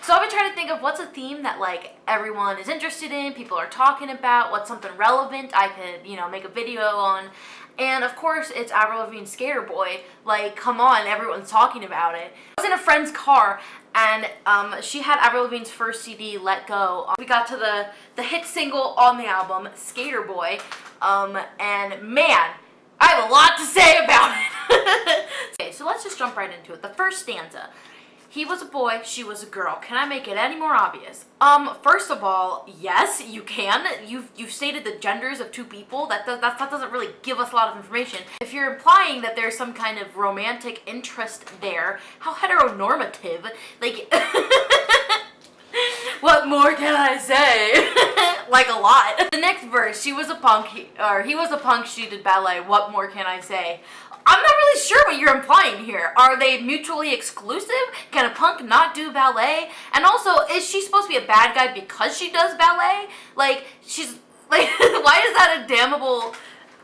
So I've been trying to think of what's a theme that like everyone is interested in, people are talking about, what's something relevant I could, make a video on. And of course it's Avril Lavigne's Sk8R Boi. Like, come on, everyone's talking about it. I was in a friend's car and she had Avril Lavigne's first CD, Let Go. We got to the hit single on the album, Sk8R Boi. And man, I have a lot to say about it. Okay, so let's just jump right into it. The first stanza. He was a boy, she was a girl. Can I make it any more obvious? First of all, yes, you can. You've stated the genders of two people. That doesn't really give us a lot of information. If you're implying that there's some kind of romantic interest there, how heteronormative. Like, what more can I say? Like, a lot. The next verse, she was a punk, he was a punk, she did ballet. What more can I say? I'm not really sure what you're implying here. Are they mutually exclusive? Can a punk not do ballet? And also, is she supposed to be a bad guy because she does ballet? Like, she's, like, why is that a damnable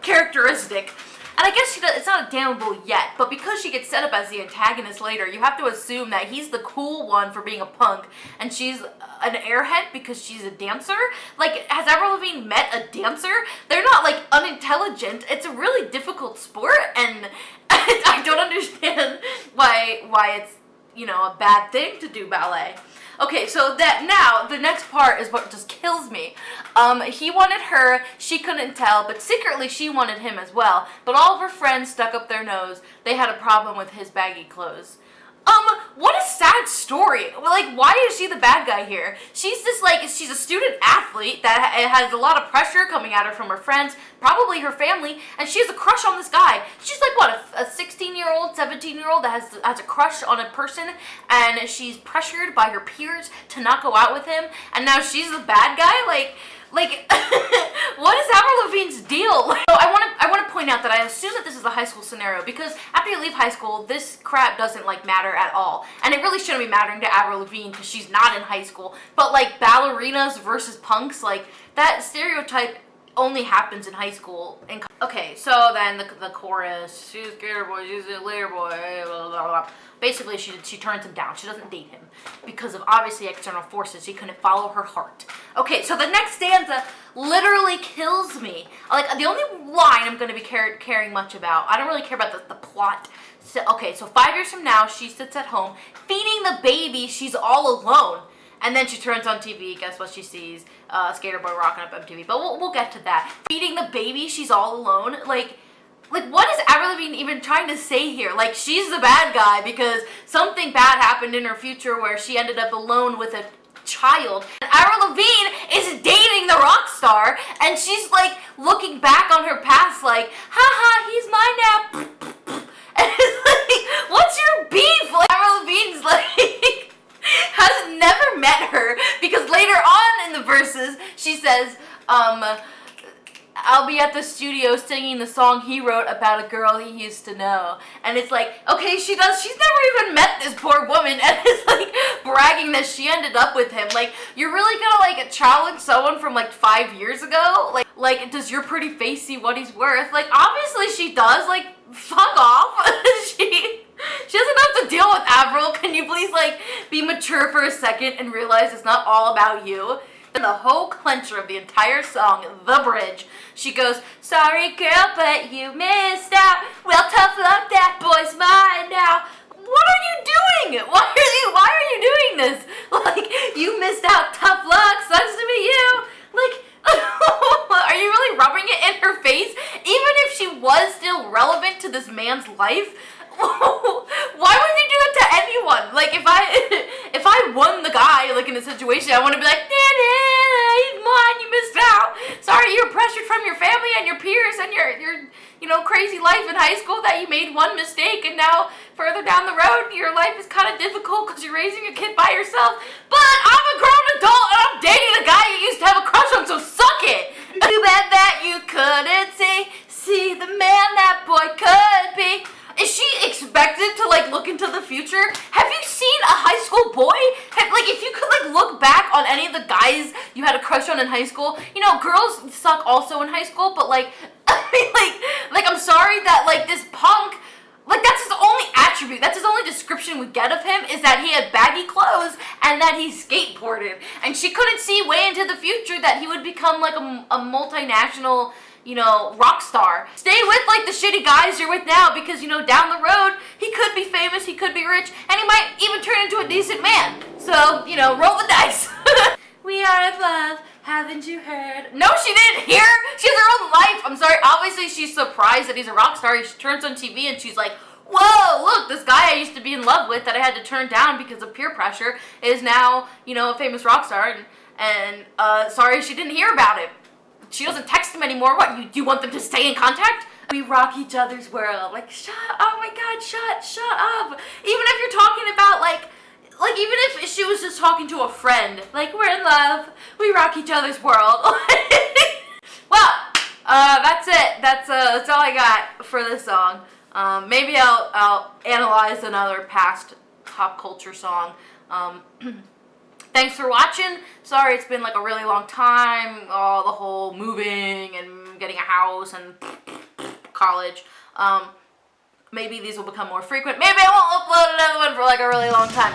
characteristic? And I guess it's not damnable yet, but because she gets set up as the antagonist later, you have to assume that he's the cool one for being a punk, and she's an airhead because she's a dancer. Like, has Avril Lavigne met a dancer? They're not, like, unintelligent. It's a really difficult sport, and I don't understand why it's, a bad thing to do ballet. Okay, so now, the next part is what just kills me. He wanted her, she couldn't tell, but secretly she wanted him as well. But all of her friends stuck up their nose. They had a problem with his baggy clothes. What a sad story. Like, why is she the bad guy here? She's just like, she's a student athlete that has a lot of pressure coming at her from her friends, probably her family, and she has a crush on this guy. She's like, what, a 16-year-old, 17-year-old that has a crush on a person, and she's pressured by her peers to not go out with him, and now she's the bad guy? Like, what is Avril Lavigne's deal? Like, so I want to point out that I assume that this is a high school scenario because after you leave high school, this crap doesn't like matter at all, and it really shouldn't be mattering to Avril Lavigne because she's not in high school. But like ballerinas versus punks, like that stereotype only happens in high school. Okay, so then the chorus, she's a Sk8R Boi, she's a later boy, blah, blah, blah. Basically, she turns him down. She doesn't date him because of obviously external forces. She couldn't follow her heart. Okay, so the next stanza literally kills me. Like, the only line I'm going to be caring much about, I don't really care about the plot. So, okay, so 5 years from now, she sits at home feeding the baby. She's all alone. And then she turns on TV, guess what she sees? Sk8R Boi rocking up MTV. But we'll get to that. Feeding the baby, she's all alone. Like, what is Avril Lavigne even trying to say here? Like, she's the bad guy because something bad happened in her future where she ended up alone with a child. And Avril Lavigne is dating the rock star, and she's, like, looking back on her past like, haha, he's mine now. And it's like, what's your beef? Like, Avril Lavigne's, like, has never met her because later on in the verses, she says, I'll be at the studio singing the song he wrote about a girl he used to know. And it's like, okay, she's never even met this poor woman, and it's like bragging that she ended up with him. Like, you're really gonna like challenge someone from like 5 years ago? Like, does your pretty face see what he's worth? Like, obviously she does. Like, fuck off. She doesn't have to deal with Avril. Can you please like be mature for a second and realize it's not all about you? And the whole clencher of the entire song, the bridge, she goes, sorry girl, but you missed out. Well, tough luck, that boy's mine now. What are you doing? Why are you doing this? Like, you missed out, tough luck, sucks to be you. Like, are you really rubbing it in her face? Even if she was still relevant to this man's life, why would they do that to anyone? Like, if I won the guy, like, in a situation, I want to be like, nah, he's mine, you missed out. Sorry, you were pressured from your family and your peers and your crazy life in high school that you made one mistake, and now further down the road, your life is kind of difficult because you're raising a kid by yourself. But I'm a grown adult and I'm dating a guy you used to have a crush on, so suck it. Too bad that you couldn't see the man that boy could be. Is she expected to, like, look into the future? Have you seen a high school boy? Like, if you could, like, look back on any of the guys you had a crush on in high school, girls suck also in high school, but, like, I mean, like, I'm sorry that, like, this punk Like, that's his only attribute. That's his only description we get of him, is that he had baggy clothes and that he skateboarded. And she couldn't see way into the future that he would become like a multinational, you know, rock star. Stay with like the shitty guys you're with now, because, you know, down the road, he could be famous, he could be rich, and he might even turn into a decent man. So, you know, roll the dice. We are in love, haven't you heard? No, she didn't hear. She has her own life. I'm sorry. Obviously, she's surprised that he's a rock star. She turns on TV and she's like, whoa, look, this guy I used to be in love with that I had to turn down because of peer pressure is now, you know, a famous rock star. And sorry she didn't hear about it. She doesn't text him anymore. What, you want them to stay in contact? We rock each other's world. Like, oh my God, shut up. Even if you're talking about, like, even if she was just talking to a friend, like, we're in love, we rock each other's world. Well, that's it. That's all I got for this song. Maybe I'll analyze another past pop culture song. Thanks for watching. Sorry it's been like a really long time. Oh, the whole moving and getting a house and college. Maybe these will become more frequent. Maybe I won't upload another one for like a really long time.